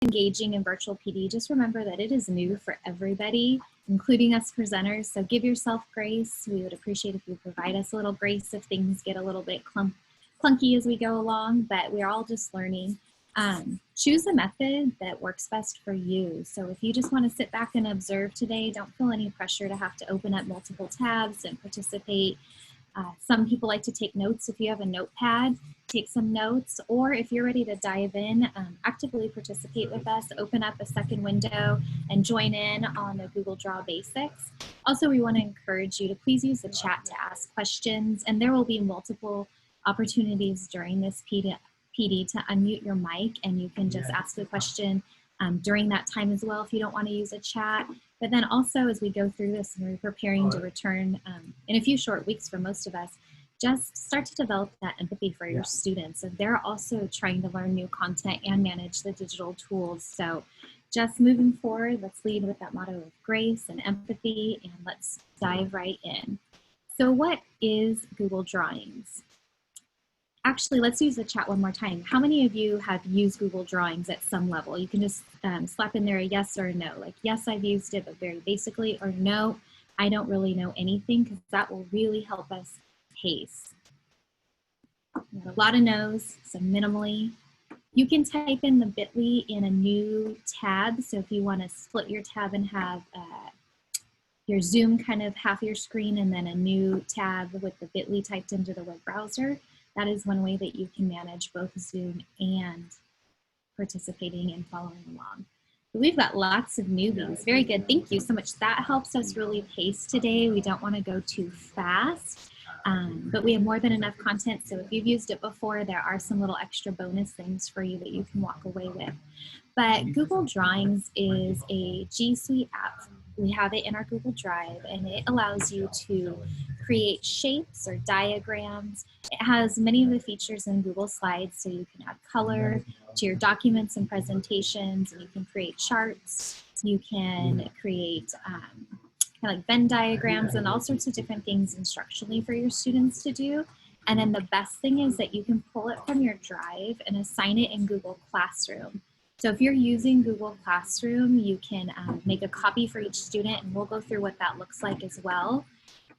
engaging in virtual PD, just remember that it is new for everybody, including us presenters. So give yourself grace. We would appreciate if you provide us a little grace if things get a little bit clunky as we go along, but we're all just learning. Choose a method that works best for you. So if you just want to sit back and observe today, don't feel any pressure to have to open up multiple tabs and participate. Some people like to take notes. If you have a notepad, take some notes, or if you're ready to dive in, actively participate with us, open up a second window and join in on the Google Draw basics. Also, we want to encourage you to please use the chat to ask questions, and there will be multiple opportunities during this PD to unmute your mic, and you can just ask the question during that time as well if you don't want to use a chat. But then also as we go through this and we're preparing to return in a few short weeks for most of us, just start to develop that empathy for your students. And they're also trying to learn new content and manage the digital tools. So just moving forward, let's lead with that motto of grace and empathy, and let's dive right in. So what is Google Drawings? Actually, let's use the chat one more time. How many of you have used Google Drawings at some level? You can just slap in there a yes or a no. Like, yes, I've used it, but very basically, or no, I don't really know anything, because that will really help us pace. We have a lot of no's, so minimally. You can type in the bit.ly in a new tab. So if you want to split your tab and have your Zoom kind of half your screen and then a new tab with the bit.ly typed into the web browser, that is one way that you can manage both Zoom and participating and following along. But we've got lots of newbies. Very good. Thank you so much. That helps us really pace today. We don't want to go too fast, but we have more than enough content. So if you've used it before, there are some little extra bonus things for you that you can walk away with. But Google Drawings is a G Suite app. We have it in our Google Drive, and it allows you to create shapes or diagrams. It has many of the features in Google Slides, so you can add color to your documents and presentations, and you can create charts. You can create kind of like Venn diagrams and all sorts of different things instructionally for your students to do. And then the best thing is that you can pull it from your Drive and assign it in Google Classroom. So if you're using Google Classroom, you can make a copy for each student, and we'll go through what that looks like as well.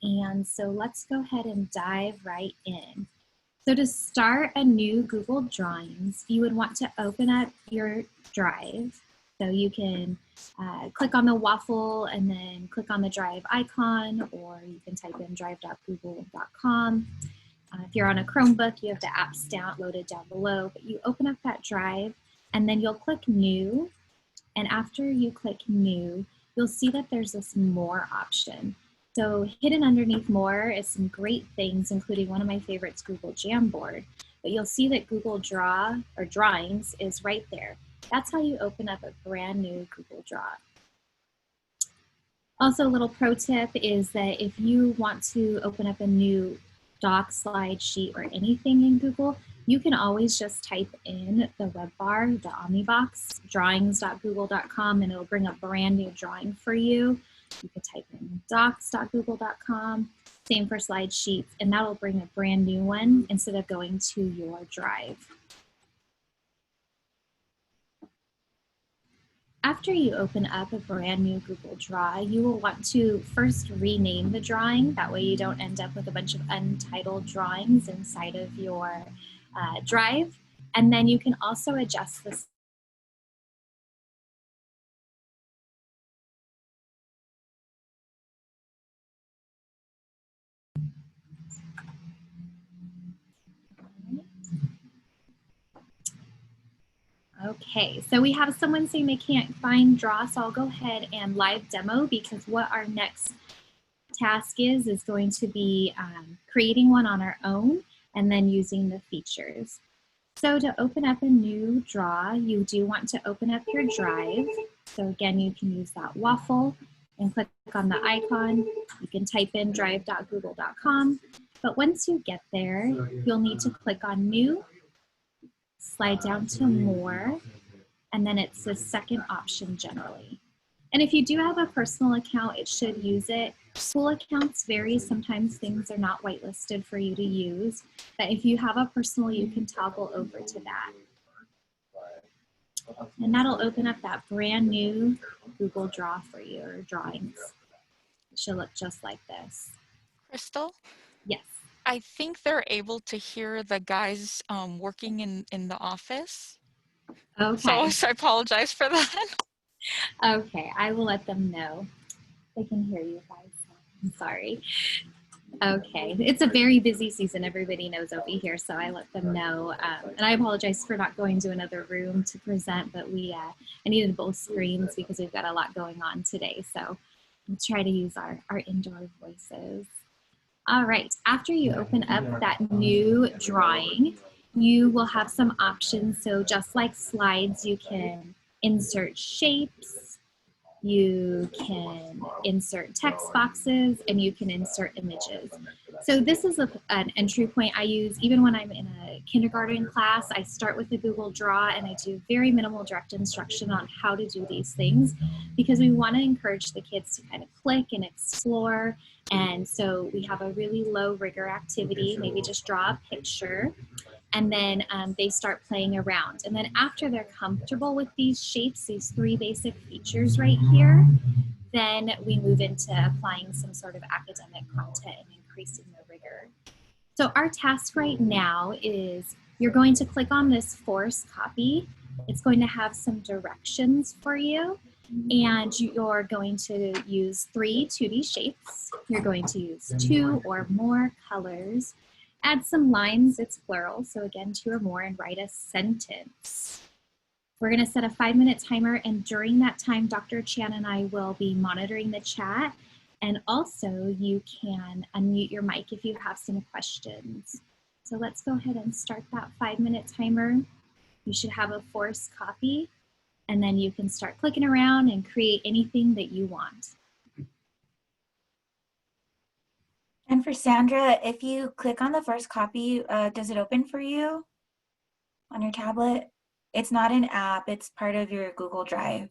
And so let's go ahead and dive right in. So to start a new Google Drawings, you would want to open up your Drive. So you can click on the waffle and then click on the Drive icon, or you can type in drive.google.com. If you're on a Chromebook, you have the apps loaded down below, but you open up that Drive and then you'll click New. And after you click New, you'll see that there's this More option. So hidden underneath More is some great things, including one of my favorites, Google Jamboard. But you'll see that Google Drawings is right there. That's how you open up a brand new Google Draw. Also, a little pro tip is that if you want to open up a new doc, slide, sheet, or anything in Google, you can always just type in the web bar, the Omnibox, drawings.google.com, and it'll bring a brand new drawing for you. You could type in docs.google.com, same for slide sheets, and that'll bring a brand new one instead of going to your Drive. After you open up a brand new Google Draw, you will want to first rename the drawing. That way you don't end up with a bunch of untitled drawings inside of your Drive. And then you can also adjust this. Okay, so we have someone saying they can't find Draw, so I'll go ahead and live demo, because what our next task is going to be creating one on our own and then using the features. So to open up a new Draw, you do want to open up your Drive. So again, you can use that waffle and click on the icon. You can type in drive.google.com, but once you get there, you'll need to click on New, slide down to More, and then it's the second option generally. And if you do have a personal account, it should use it. School accounts vary. Sometimes things are not whitelisted for you to use, but if you have a personal, you can toggle over to that. And that'll open up that brand new Google Draw for you, or drawings. It should look just like this. Crystal? Yes. I think they're able to hear the guys working in the office. Okay. So I apologize for that. Okay, I will let them know. They can hear you guys. I'm sorry. Okay, it's a very busy season. Everybody knows over here, so I let them know. And I apologize for not going to another room to present, but I needed both screens because we've got a lot going on today. So we'll try to use our indoor voices. All right, after you open up that new drawing, you will have some options. So just like slides, you can insert shapes, you can insert text boxes, and you can insert images. So this is an entry point I use even when I'm in a kindergarten class. I start with the Google Draw and I do very minimal direct instruction on how to do these things because we want to encourage the kids to kind of click and explore. And so we have a really low rigor activity, maybe just draw a picture, and then they start playing around. And then after they're comfortable with these shapes, these three basic features right here, then we move into applying some sort of academic content and increasing the rigor. So our task right now is you're going to click on this force copy. It's going to have some directions for you, and you're going to use 3 2D shapes. You're going to use 2 or more colors. Add some lines, it's plural, so again, 2 or more, and write a sentence. We're gonna set a 5-minute timer, and during that time, Dr. Chan and I will be monitoring the chat, and also you can unmute your mic if you have some questions. So let's go ahead and start that 5-minute timer. You should have a force copy, and then you can start clicking around and create anything that you want. And for Sandra, if you click on the first copy, does it open for you on your tablet? It's not an app, it's part of your Google Drive.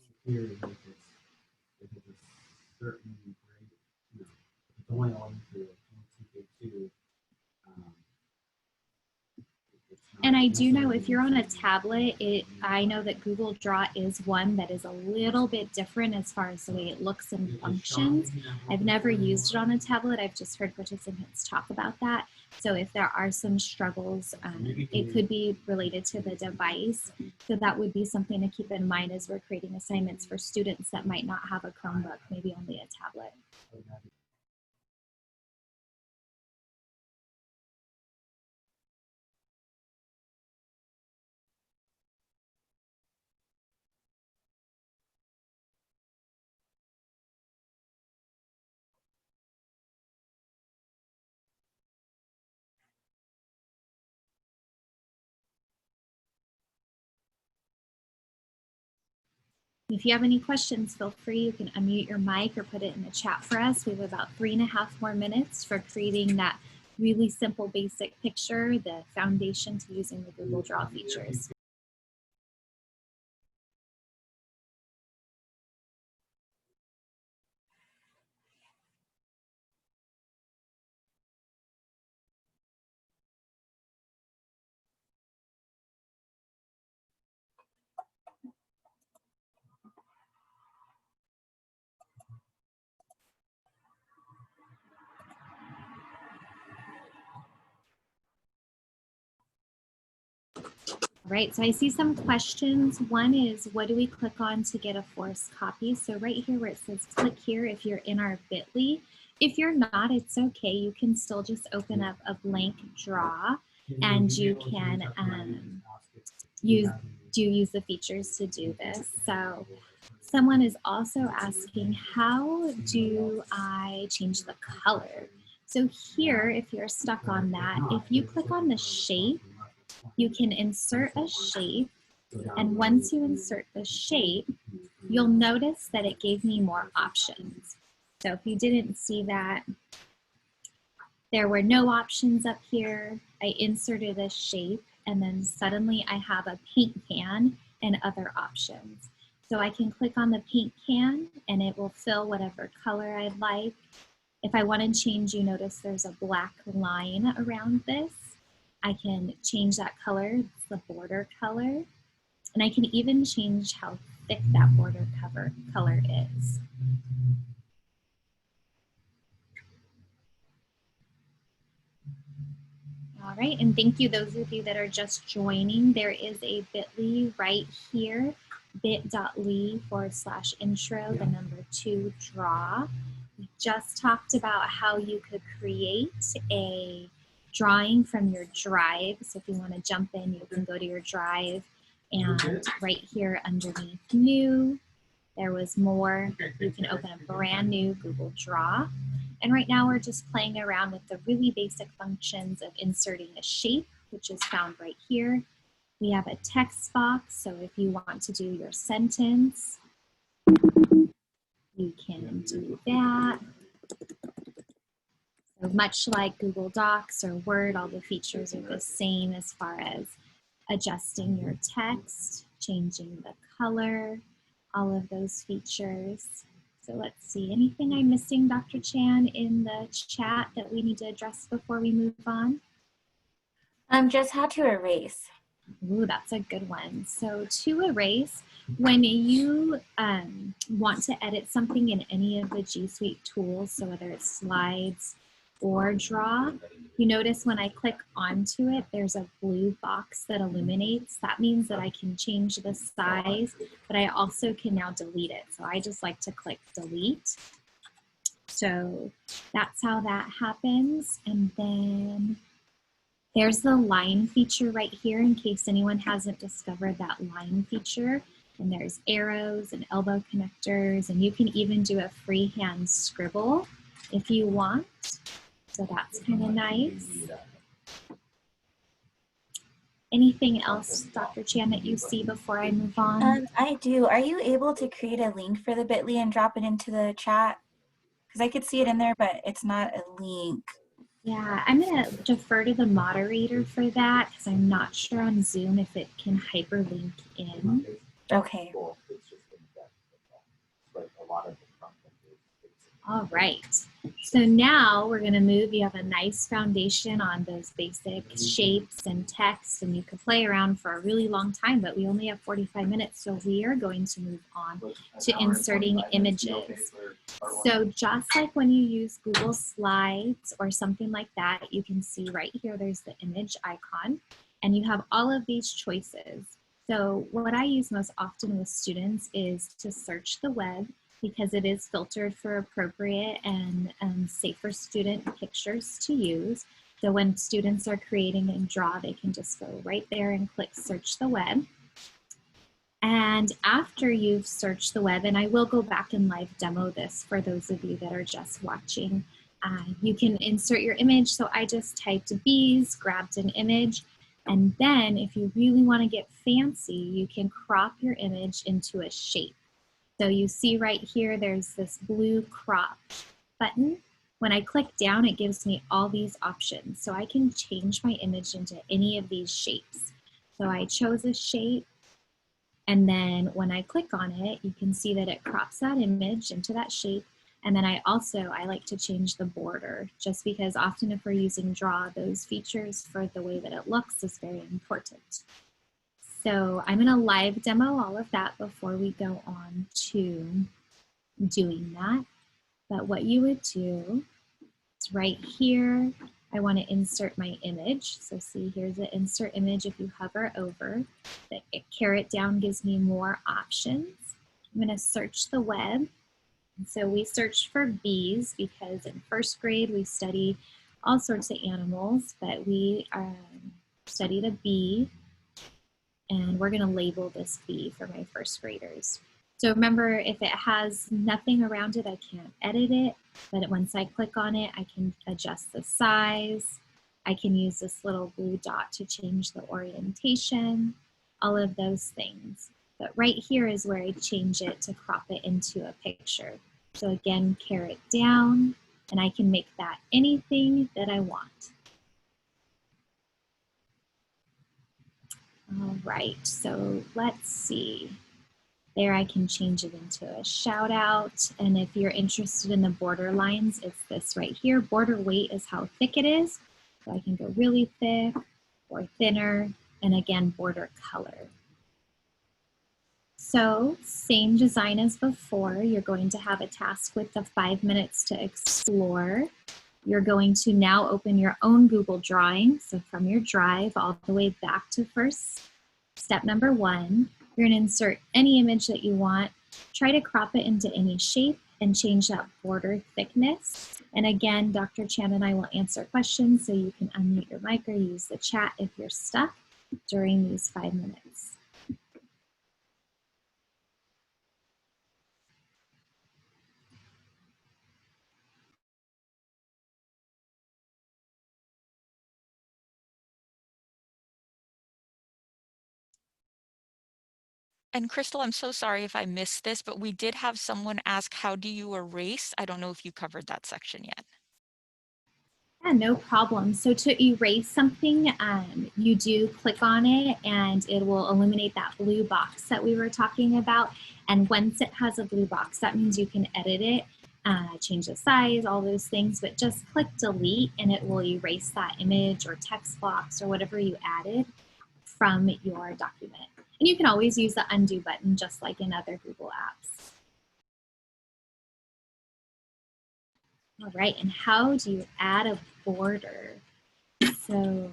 And I do know if you're on a tablet, I know that Google Draw is one that is a little bit different as far as the way it looks and functions. I've never used it on a tablet. I've just heard participants talk about that. So if there are some struggles, it could be related to the device. So that would be something to keep in mind as we're creating assignments for students that might not have a Chromebook, maybe only a tablet. If you have any questions, feel free. You can unmute your mic or put it in the chat for us. We have about 3.5 more minutes for creating that really simple, basic picture, the foundation to using the Google Draw features. Right, so I see some questions. One is, what do we click on to get a force copy? So right here where it says click here if you're in our bit.ly. If you're not, it's okay. You can still just open up a blank draw and you can use the features to do this. So someone is also asking, how do I change the color? So here, if you're stuck on that, if you click on the shape, you can insert a shape, and once you insert the shape, you'll notice that it gave me more options. So if you didn't see that, there were no options up here. I inserted a shape, and then suddenly I have a paint can and other options. So I can click on the paint can, and it will fill whatever color I'd like. If I want to change, you notice there's a black line around this. I can change that color, it's the border color. And I can even change how thick that border color is. All right, and thank you those of you that are just joining. There is a bit.ly right here, bit.ly/intro, the number 2 draw. We just talked about how you could create a drawing from your drive. So if you want to jump in, you can go to your drive, and right here underneath new, there was more. You can open a brand new Google Draw. And right now we're just playing around with the really basic functions of inserting a shape, which is found right here. We have a text box, so if you want to do your sentence, you can do that. So much like Google Docs or Word, all the features are the same as far as adjusting your text, changing the color, all of those features. So let's see, anything I'm missing, Dr. Chan, in the chat that we need to address before we move on? Just how to erase. Ooh, that's a good one. So to erase, when you want to edit something in any of the G Suite tools, so whether it's slides or draw, you notice when I click onto it, there's a blue box that illuminates. That means that I can change the size, but I also can now delete it. So I just like to click delete. So that's how that happens. And then there's the line feature right here in case anyone hasn't discovered that line feature. And there's arrows and elbow connectors, and you can even do a freehand scribble if you want. So that's kind of nice. Anything else, Dr. Chan, that you see before I move on? I do. Are you able to create a link for the bit.ly and drop it into the chat? Because I could see it in there, but it's not a link. Yeah, I'm going to defer to the moderator for that because I'm not sure on Zoom if it can hyperlink in. Okay. All right, so now we're going to move. You have a nice foundation on those basic shapes and text, and you can play around for a really long time, but we only have 45 minutes, so we are going to move on to inserting images. So just like when you use Google Slides or something like that, you can see right here, there's the image icon, and you have all of these choices. So what I use most often with students is to search the web, because it is filtered for appropriate and safer student pictures to use. So when students are creating and draw, they can just go right there and click search the web. And after you've searched the web, and I will go back and live demo this for those of you that are just watching, you can insert your image. So I just typed bees, grabbed an image, and then if you really want to get fancy, you can crop your image into a shape. So you see right here, there's this blue crop button. When I click down, it gives me all these options. So I can change my image into any of these shapes. So I chose a shape, and then when I click on it, you can see that it crops that image into that shape. And then I like to change the border, just because often if we're using draw, those features for the way that it looks is very important. So I'm going to live demo all of that before we go on to doing that. But what you would do is right here, I want to insert my image. So see, here's the insert image. If you hover over, the caret down gives me more options. I'm going to search the web. And so we searched for bees because in first grade we study all sorts of animals, but we studied a bee. And we're going to label this bee for my first graders. So remember, if it has nothing around it, I can't edit it. But once I click on it, I can adjust the size. I can use this little blue dot to change the orientation, all of those things. But right here is where I change it to crop it into a picture. So again, caret down, and I can make that anything that I want. All right, so let's see. There I can change it into a shout out. And if you're interested in the border lines, it's this right here. Border weight is how thick it is. So I can go really thick or thinner. And again, border color. So same design as before. You're going to have a task with the 5 minutes to explore. You're going to now open your own Google Drawing. So from your drive all the way back to first step number 1, you're going to insert any image that you want. Try to crop it into any shape and change that border thickness. And again, Dr. Chan and I will answer questions, so you can unmute your mic or use the chat if you're stuck during these 5 minutes. And Crystal, I'm so sorry if I missed this, but we did have someone ask, how do you erase? I don't know if you covered that section yet. Yeah, no problem. So to erase something, you do click on it and it will illuminate that blue box that we were talking about. And once it has a blue box, that means you can edit it, change the size, all those things, but just click delete and it will erase that image or text box or whatever you added from your document. And you can always use the undo button just like in other Google apps. All right, and how do you add a border? So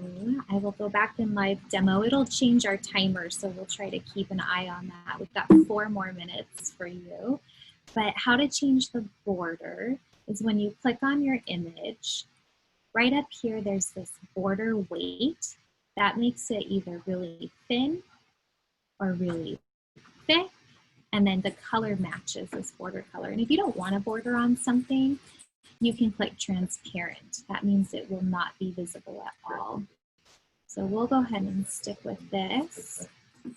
I will go back in live demo. It'll change our timer, so we'll try to keep an eye on that. We've got 4 more minutes for you. But how to change the border is when you click on your image, right up here there's this border weight. That makes it either really thin or really thick, and then the color matches this border color. And if you don't want a border on something, you can click transparent. That means it will not be visible at all. So we'll go ahead and stick with this.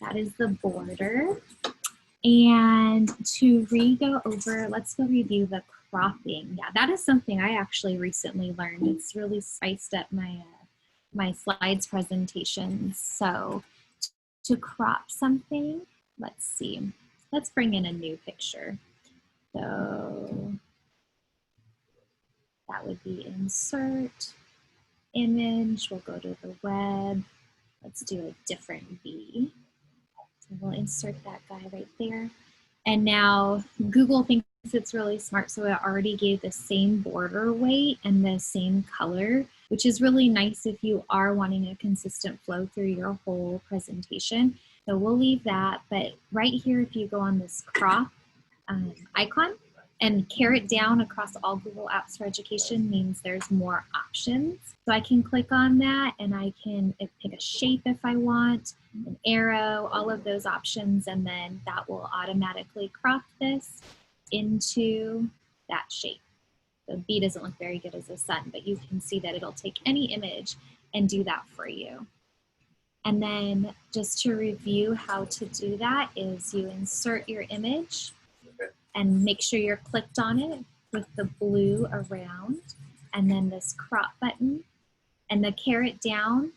That is the border. And to go over, let's go review the cropping. Yeah, that is something I actually recently learned. It's really spiced up my slides presentations. So to crop something, let's see. Let's bring in a new picture. So that would be insert, image, we'll go to the web. Let's do a different V. So we'll insert that guy right there. And now Google thinks it's really smart, so it already gave the same border weight and the same color, which is really nice if you are wanting a consistent flow through your whole presentation. So we'll leave that, but right here, if you go on this crop icon, and carrot down across all Google Apps for Education means there's more options. So I can click on that and I can pick a shape if I want, an arrow, all of those options, and then that will automatically crop this into that shape. The B doesn't look very good as a sun, but you can see that it'll take any image and do that for you. And then just to review how to do that is you insert your image, and make sure you're clicked on it with the blue around, and then this crop button, and the carrot down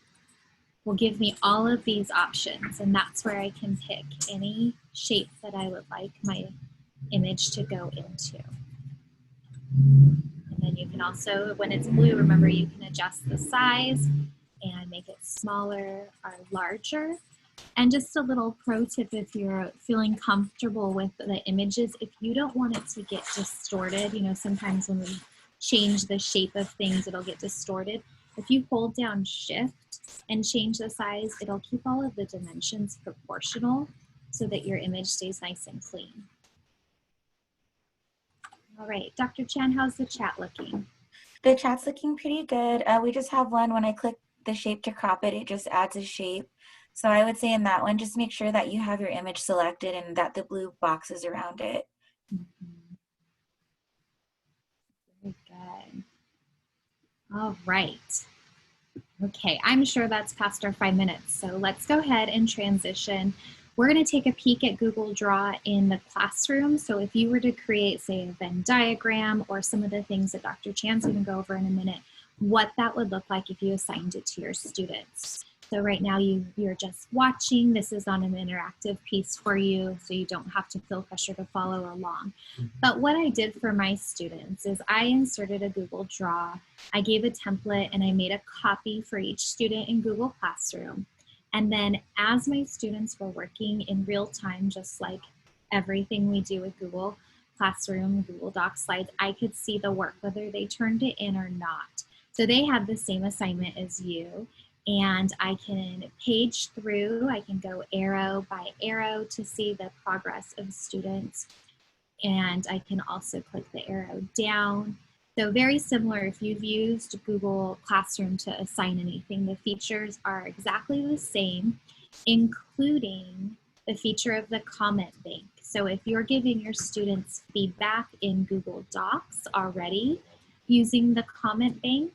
will give me all of these options, and that's where I can pick any shape that I would like my image to go into. And then you can also, when it's blue, remember you can adjust the size and make it smaller or larger. And just a little pro tip, if you're feeling comfortable with the images, if you don't want it to get distorted, you know, sometimes when we change the shape of things, it'll get distorted. If you hold down Shift and change the size, it'll keep all of the dimensions proportional so that your image stays nice and clean. All right, Dr. Chan, how's the chat looking? The chat's looking pretty good. We just have one, when I click the shape to crop it, it just adds a shape. So I would say in that one, just make sure that you have your image selected and that the blue box is around it. Mm-hmm. Very good. All right. Okay, I'm sure that's past our 5 minutes, so let's go ahead and transition. We're going to take a peek at Google Draw in the classroom. So if you were to create, say, a Venn diagram or some of the things that Dr. Chan's going to go over in a minute, what that would look like if you assigned it to your students. So right now you're just watching. This is on an interactive piece for you, so you don't have to feel pressure to follow along. But what I did for my students is I inserted a Google Draw. I gave a template and I made a copy for each student in Google Classroom. And then as my students were working in real time, just like everything we do with Google Classroom, Google Docs slides, I could see the work, whether they turned it in or not. So they had the same assignment as you, and I can page through, I can go arrow by arrow to see the progress of students, and I can also click the arrow down. So very similar if you've used Google Classroom to assign anything, the features are exactly the same, including the feature of the comment bank. So if you're giving your students feedback in Google Docs already using the comment bank,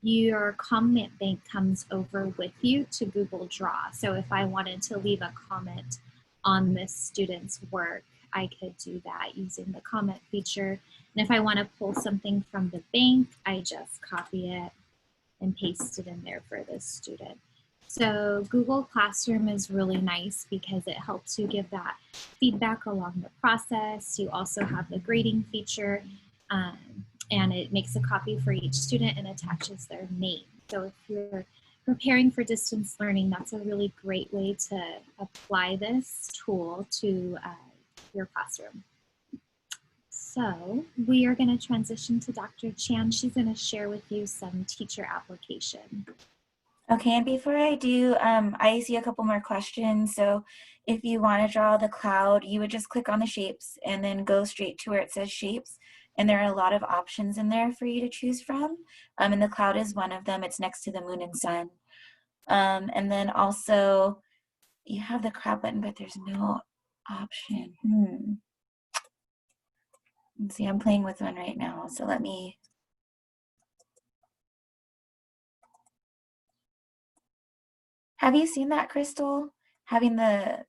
your comment bank comes over with you to Google Draw. So if I wanted to leave a comment on this student's work, I could do that using the comment feature. And if I want to pull something from the bank, I just copy it and paste it in there for this student. So Google Classroom is really nice because it helps you give that feedback along the process. You also have the grading feature, and it makes a copy for each student and attaches their name. So if you're preparing for distance learning, that's a really great way to apply this tool to your classroom. So we are going to transition to Dr. Chan. She's going to share with you some teacher application. Okay, and before I do, I see a couple more questions. So if you want to draw the cloud, you would just click on the shapes and then go straight to where it says shapes. And there are a lot of options in there for you to choose from. And the cloud is one of them. It's next to the moon and sun. And then also you have the crop button, but there's no option. Let's see, I'm playing with one right now. So let me. Have you seen that, Crystal? Having the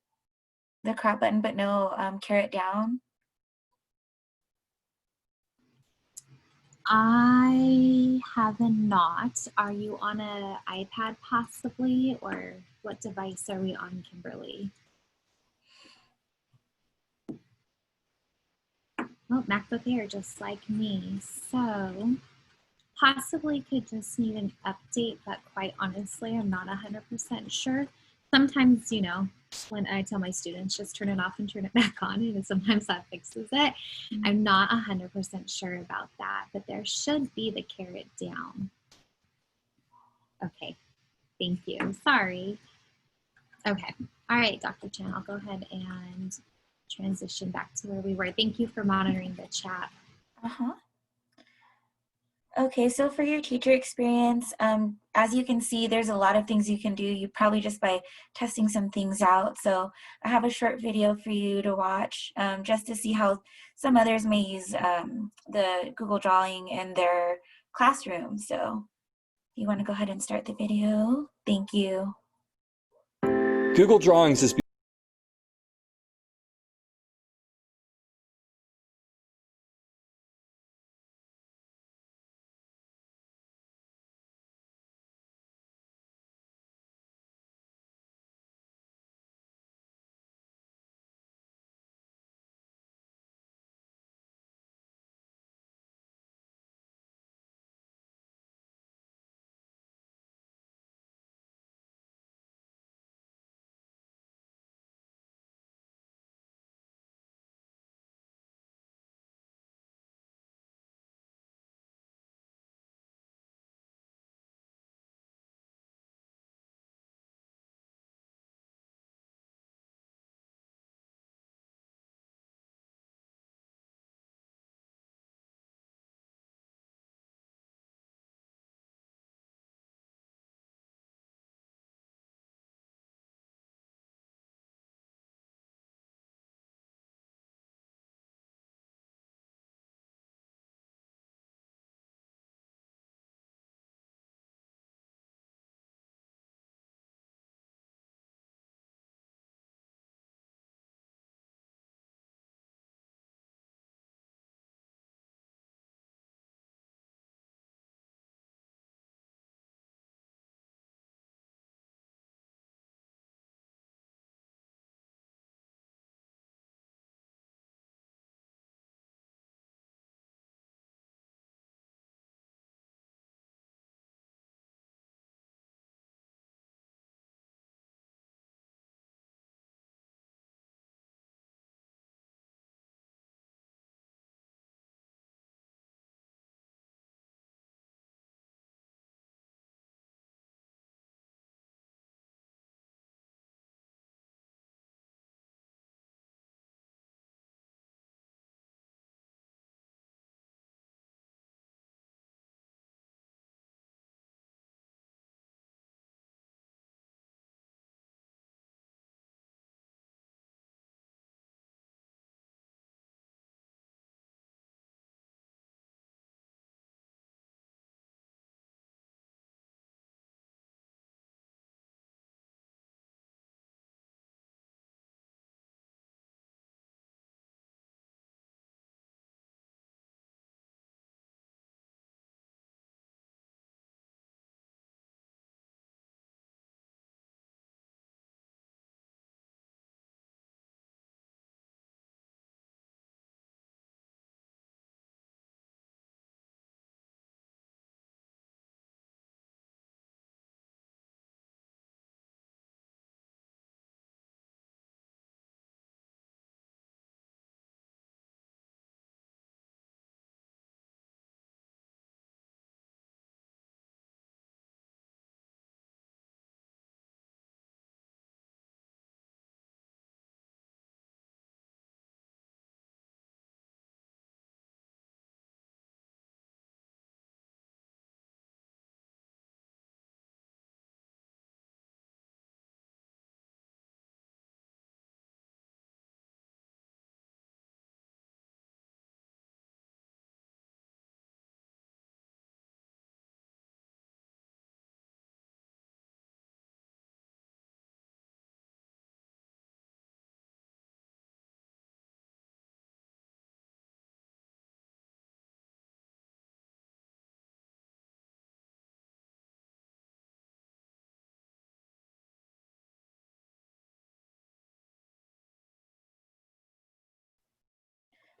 crop button, but no carrot down? I have not. Are you on an iPad possibly, or what device are we on, Kimberly? Oh, MacBook Air, just like me. So possibly could just need an update, but quite honestly, I'm not 100% sure. Sometimes, you know, when I tell my students just turn it off and turn it back on, and sometimes that fixes it. I'm not 100% sure about that, but there should be the carrot down. Okay, thank you. Sorry. Okay, all right, Dr. Chan, I'll go ahead and transition back to where we were. Thank you for monitoring the chat. Okay, so for your teacher experience, as you can see, there's a lot of things you can do. You probably just by testing some things out. So I have a short video for you to watch just to see how some others may use the Google Drawing in their classroom. So you want to go ahead and start the video. Thank you. Google Drawings is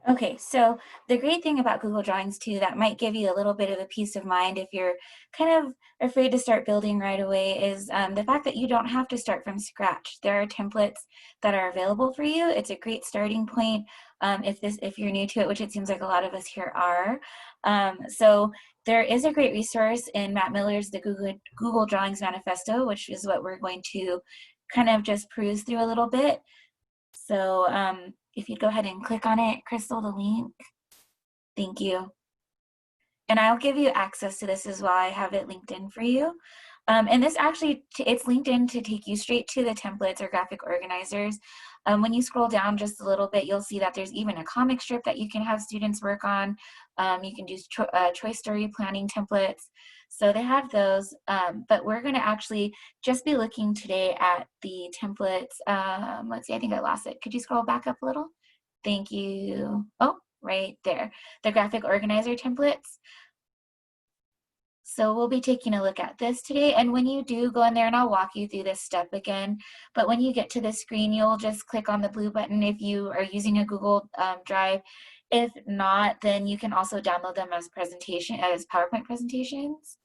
Okay, so the great thing about Google Drawings too, that might give you a little bit of a peace of mind if you're kind of afraid to start building right away, is the fact that you don't have to start from scratch. There are templates that are available for you. It's a great starting point if you're new to it, which it seems like a lot of us here are. So there is a great resource in Matt Miller's The Google Drawings Manifesto, which is what we're going to kind of just peruse through a little bit. So if you'd go ahead and click on it, Christalle, the link. Thank you. And I'll give you access to this as well. I have it linked in for you. And this actually, it's linked in to take you straight to the templates or graphic organizers. When you scroll down just a little bit, you'll see that there's even a comic strip that you can have students work on. You can do choice story planning templates. So they have those, but we're gonna actually just be looking today at the templates. Let's see, I think I lost it. Could you scroll back up a little? Thank you. Oh, right there. The graphic organizer templates. So we'll be taking a look at this today. And when you do go in there, and I'll walk you through this step again, but when you get to the screen, you'll just click on the blue button if you are using a Google Drive. If not, then you can also download them as PowerPoint presentations.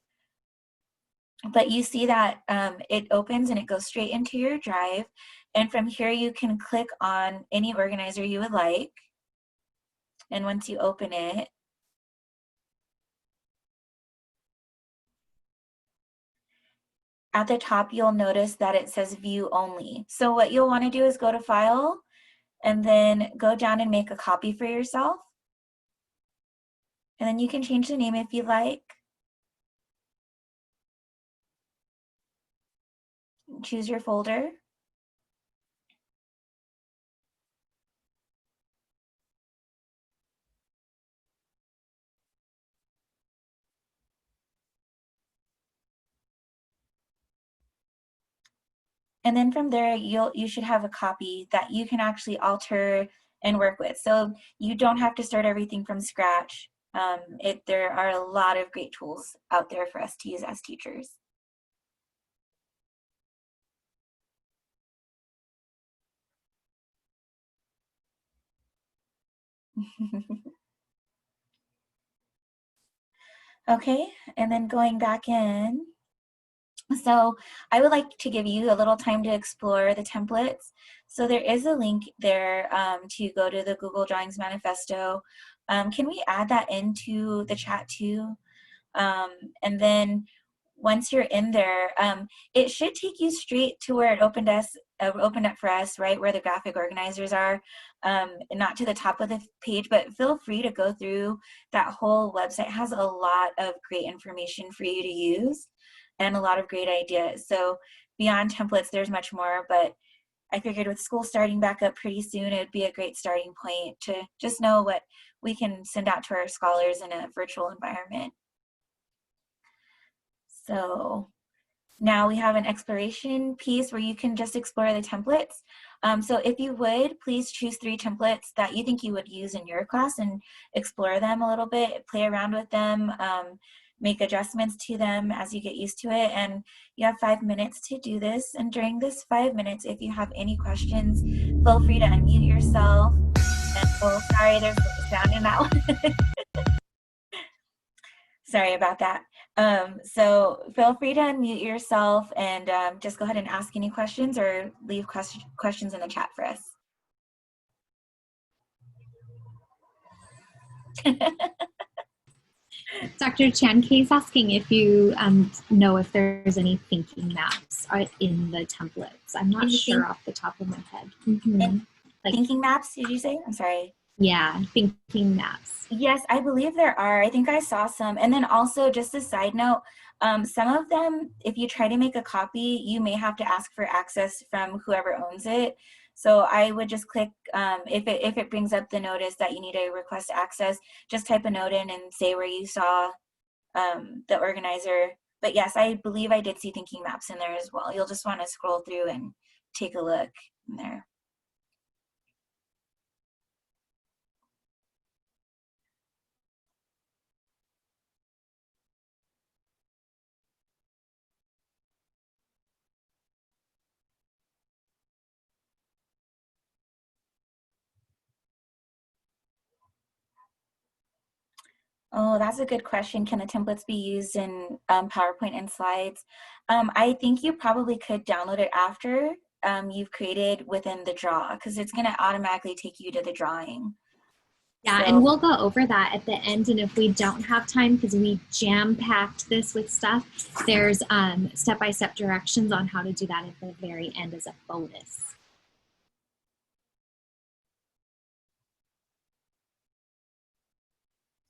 But you see that it opens and it goes straight into your drive. And from here, you can click on any organizer you would like. And once you open it, at the top, you'll notice that it says view only. So what you'll want to do is go to file and then go down and make a copy for yourself. And then you can change the name if you like. Choose your folder. And then from there, you should have a copy that you can actually alter and work with. So you don't have to start everything from scratch. There are a lot of great tools out there for us to use as teachers. Okay, and then going back in. So I would like to give you a little time to explore the templates. So there is a link there to go to the Google Drawings Manifesto. Can we add that into the chat too? And then once you're in there, it should take you straight to where it opened up for us, right where the graphic organizers are, not to the top of the page, but feel free to go through. That whole website has a lot of great information for you to use and a lot of great ideas. So beyond templates, there's much more, but I figured with school starting back up pretty soon, it would be a great starting point to just know what we can send out to our scholars in a virtual environment. So now we have an exploration piece where you can just explore the templates. So if you would, please choose 3 templates that you think you would use in your class and explore them a little bit, play around with them, make adjustments to them as you get used to it. And you have 5 minutes to do this. And during this 5 minutes, if you have any questions, feel free to unmute yourself. And oh, sorry, there's sound in that one. Sorry about that. So feel free to unmute yourself and just go ahead and ask any questions or leave questions in the chat for us. Dr. Chan Kay's asking if you know if there's any thinking maps in the templates. I'm not sure off the top of my head. Like thinking maps, did you say? I'm sorry. Yeah, thinking maps. Yes, I believe there are. I think I saw some. And then also, just a side note, some of them, if you try to make a copy, you may have to ask for access from whoever owns it. So I would just click, if it brings up the notice that you need a request access, just type a note in and say where you saw the organizer. But yes, I believe I did see thinking maps in there as well. You'll just want to scroll through and take a look in there. Oh, that's a good question. Can the templates be used in PowerPoint and slides? I think you probably could download it after you've created within the draw, because it's going to automatically take you to the drawing. Yeah, So, and we'll go over that at the end. And if we don't have time, because we jam-packed this with stuff, there's step-by-step directions on how to do that at the very end as a bonus.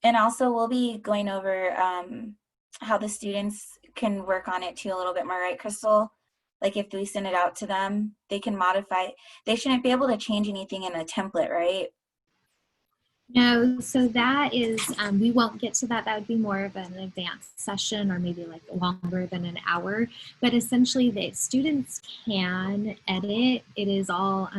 and also we'll be going over how the students can work on it too a little bit more, right, Crystal? Like if we send it out to them, they can modify. They shouldn't be able to change anything in a template, right? No, so that is, we won't get to that. That would be more of an advanced session or maybe like longer than an hour. But essentially the students can edit. It is all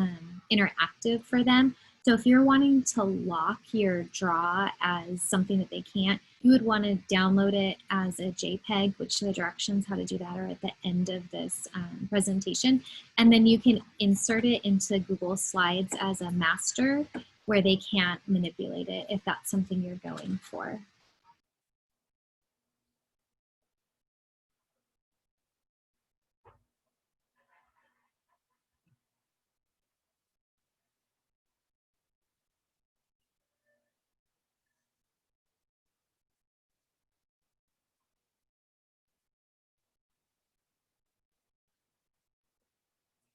interactive for them. So if you're wanting to lock your draw as something that they can't, you would want to download it as a JPEG, which the directions how to do that are at the end of this presentation. And then you can insert it into Google Slides as a master, where they can't manipulate it if that's something you're going for.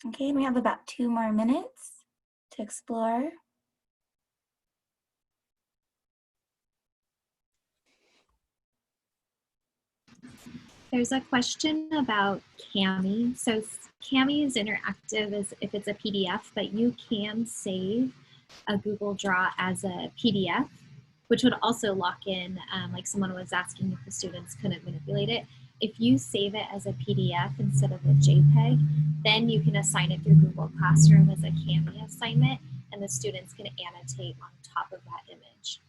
Okay, we have about 2 more minutes to explore. There's a question about Cami. So Cami is interactive as if it's a PDF, but you can save a Google Draw as a PDF, which would also lock in, like someone was asking if the students couldn't manipulate it. If you save it as a PDF instead of a JPEG, then you can assign it through Google Classroom as a Cami assignment, and the students can annotate on top of that image.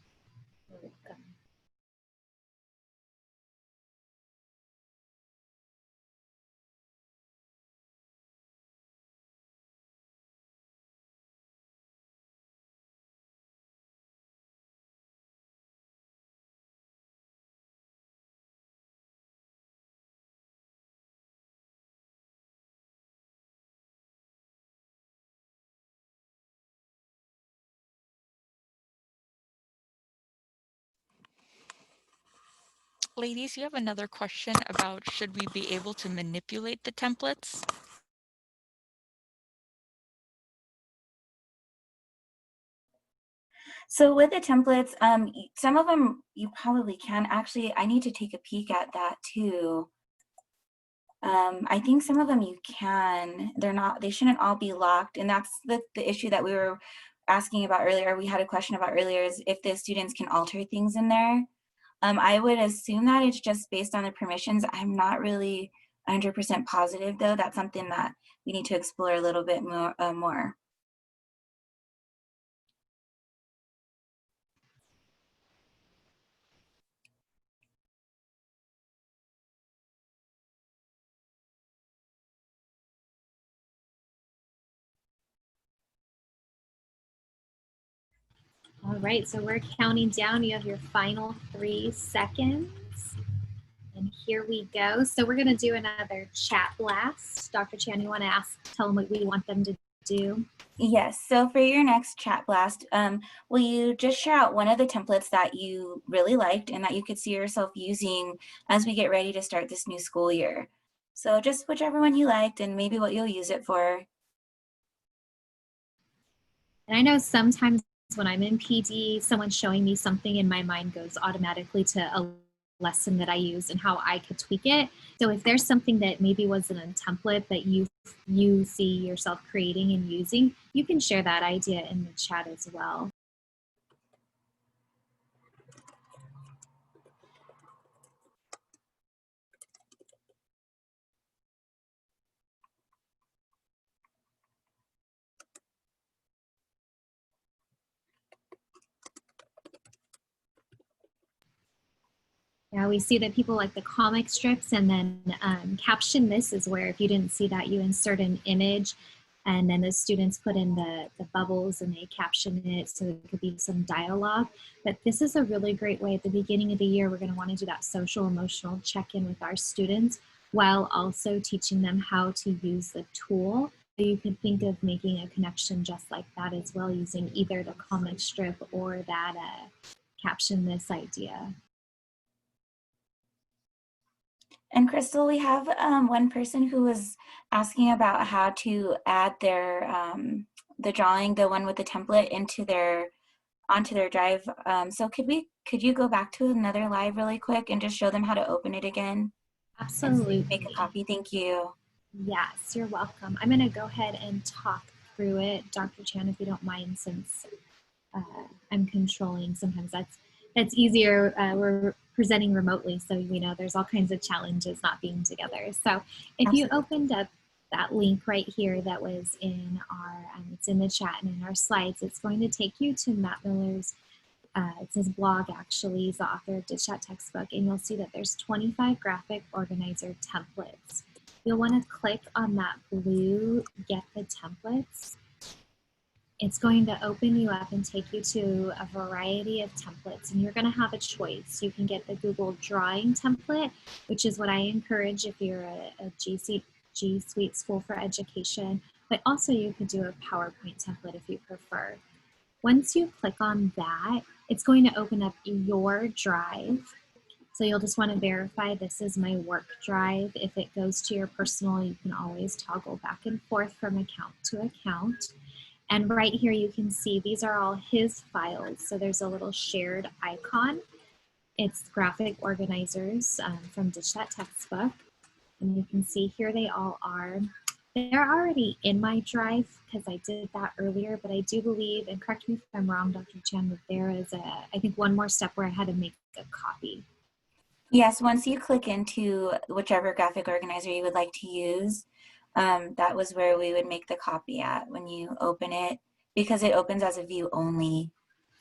Ladies, you have another question about should we be able to manipulate the templates? So with the templates, some of them you probably can. Actually, I need to take a peek at that too. I think some of them you can. They shouldn't all be locked. And that's the issue that we were asking about earlier. We had a question about earlier, is if the students can alter things in there. I would assume that it's just based on the permissions. I'm not really 100% positive though. That's something that we need to explore a little bit more. All right, so we're counting down. You have your final 3 seconds. And here we go. So we're gonna do another chat blast. Dr. Chan, you wanna tell them what we want them to do? Yes, so for your next chat blast, will you just share out one of the templates that you really liked and that you could see yourself using as we get ready to start this new school year? So just whichever one you liked and maybe what you'll use it for. And I know sometimes when I'm in PD, someone showing me something and my mind goes automatically to a lesson that I use and how I could tweak it. So if there's something that maybe wasn't a template that you see yourself creating and using, you can share that idea in the chat as well. Yeah, we see that people like the comic strips, and then caption this is where if you didn't see that, you insert an image And then the students put in the bubbles and they caption it so it could be some dialogue. But this is a really great way at the beginning of the year. We're going to want to do that social emotional check-in with our students while also teaching them how to use the tool. So you could think of making a connection just like that as well, using either the comic strip or that caption this idea. And Crystal, we have one person who was asking about how to add their the drawing, the one with the template, onto their drive. So could you go back to another live really quick and just show them how to open it again? Absolutely. Make a copy. Thank you. Yes, you're welcome. I'm going to go ahead and talk through it, Dr. Chan, if you don't mind, since I'm controlling. Sometimes that's easier. We're presenting remotely, so we know there's all kinds of challenges not being together. So if you opened up that link right here that was in our, it's in the chat and in our slides, it's going to take you to Matt Miller's, it's his blog actually, he's the author of Ditch That Textbook, and you'll see that there's 25 graphic organizer templates. You'll want to click on that blue Get the Templates. It's going to open you up and take you to a variety of templates, and you're going to have a choice. You can get the Google Drawing template, which is what I encourage if you're a G Suite School for Education, but also you could do a PowerPoint template if you prefer. Once you click on that, it's going to open up your drive. So you'll just want to verify this is my work drive. If it goes to your personal, you can always toggle back and forth from account to account. And right here you can see these are all his files. So there's a little shared icon. It's graphic organizers from Ditch That Textbook. And you can see here they all are. They're already in my drive because I did that earlier, but I do believe, and correct me if I'm wrong, Dr. Chan, that there is I think one more step where I had to make a copy. Yes, once you click into whichever graphic organizer you would like to use, that was where we would make the copy at when you open it, because it opens as a view only.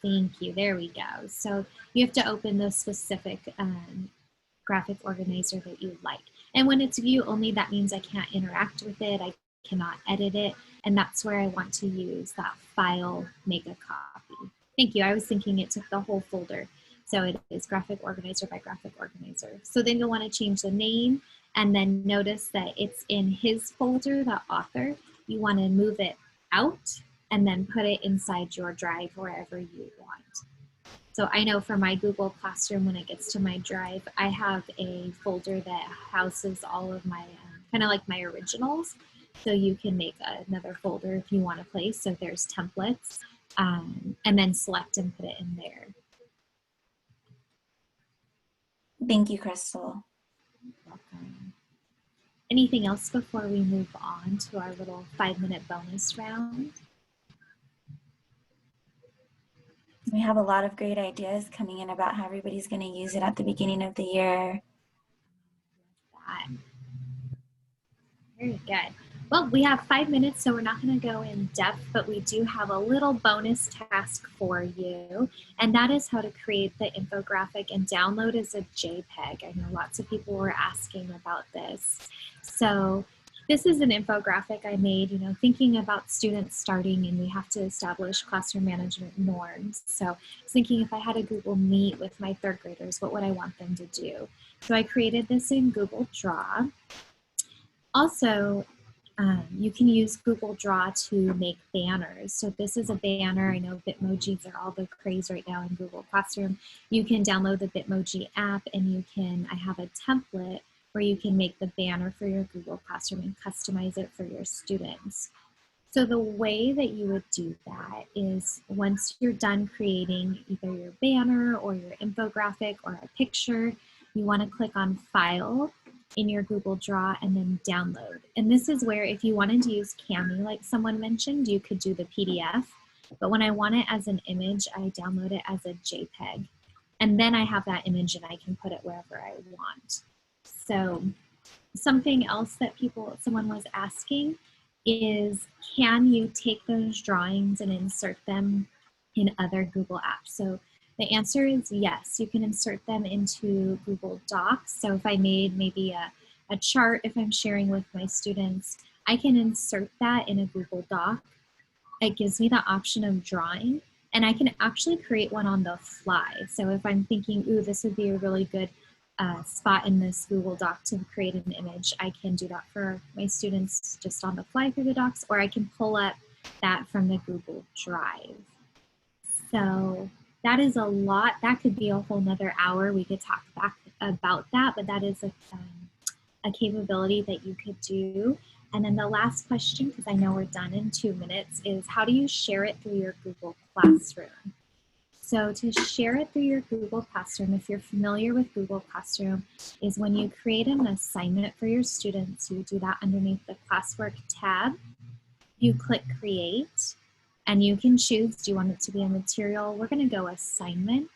Thank you. There we go. So you have to open the specific graphic organizer that you like. And when it's view only, that means I can't interact with it. I cannot edit it. And that's where I want to use that file, make a copy. Thank you. I was thinking it took the whole folder. So it is graphic organizer by graphic organizer. So then you'll want to change the name, and then notice that it's in his folder, the author. You want to move it out and then put it inside your drive wherever you want. So I know for my Google Classroom, when it gets to my drive, I have a folder that houses all of my, kind of like my originals. So you can make another folder if you want to place. So there's templates, and then select and put it in there. Thank you, Crystal. Welcome. Anything else before we move on to our little 5-minute bonus round? We have a lot of great ideas coming in about how everybody's going to use it at the beginning of the year. Very good. Well, we have 5 minutes, so we're not going to go in depth, but we do have a little bonus task for you, and that is how to create the infographic and download as a JPEG. I know lots of people were asking about this. So this is an infographic I made, thinking about students starting, and we have to establish classroom management norms. So I was thinking if I had a Google Meet with my 3rd graders, what would I want them to do? So I created this in Google Draw. Also, you can use Google Draw to make banners. So this is a banner. I know Bitmojis are all the craze right now in Google Classroom. You can download the Bitmoji app, and I have a template where you can make the banner for your Google Classroom and customize it for your students. So the way that you would do that is once you're done creating either your banner or your infographic or a picture, you want to click on File in your Google Draw and then Download. And this is where if you wanted to use Cami, like someone mentioned, you could do the PDF. But when I want it as an image, I download it as a JPEG. And then I have that image and I can put it wherever I want. So something else that someone was asking is, can you take those drawings and insert them in other Google apps? So the answer is yes, you can insert them into Google Docs. So if I made maybe a chart, if I'm sharing with my students, I can insert that in a Google Doc. It gives me the option of drawing, and I can actually create one on the fly. So if I'm thinking, ooh, this would be a really good spot in this Google Doc to create an image, I can do that for my students just on the fly through the docs, or I can pull up that from the Google Drive. So that is a lot. That could be a whole nother hour. We could talk back about that, but that is a capability that you could do. And then the last question, because I know we're done in 2 minutes, is how do you share it through your Google Classroom? So to share it through your Google Classroom, if you're familiar with Google Classroom, is when you create an assignment for your students, you do that underneath the classwork tab. You click create, and you can choose, do you want it to be a material? We're going to go assignment.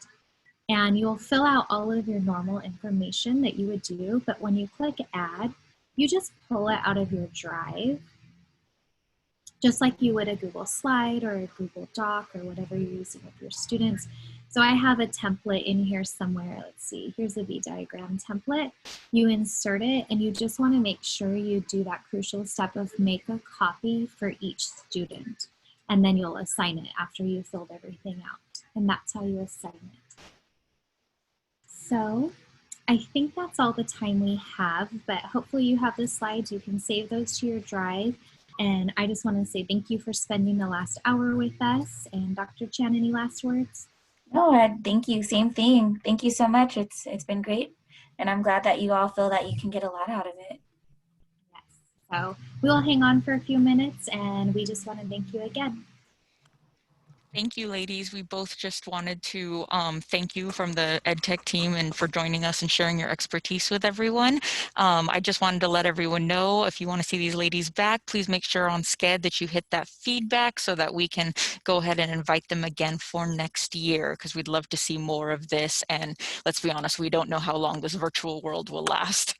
And you'll fill out all of your normal information that you would do, but when you click add, you just pull it out of your drive, just like you would a Google slide or a Google Doc or whatever you're using with your students. So I have a template in here somewhere. Let's see, here's a V diagram template. You insert it, and you just want to make sure you do that crucial step of make a copy for each student, and then you'll assign it after you filled everything out. And that's how you assign it. So I think that's all the time we have, but hopefully you have the slides. You can save those to your drive. And I just want to say thank you for spending the last hour with us. And Dr. Chan, any last words? No, thank you. Same thing. Thank you so much. It's been great. And I'm glad that you all feel that you can get a lot out of it. Yes. So we'll hang on for a few minutes, and we just want to thank you again. Thank you, ladies. We both just wanted to thank you from the EdTech team and for joining us and sharing your expertise with everyone. I just wanted to let everyone know, if you want to see these ladies back, please make sure on SCED that you hit that feedback so that we can go ahead and invite them again for next year, because we'd love to see more of this. And let's be honest, we don't know how long this virtual world will last.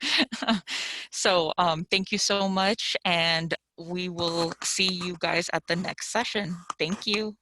So thank you so much, and we will see you guys at the next session. Thank you.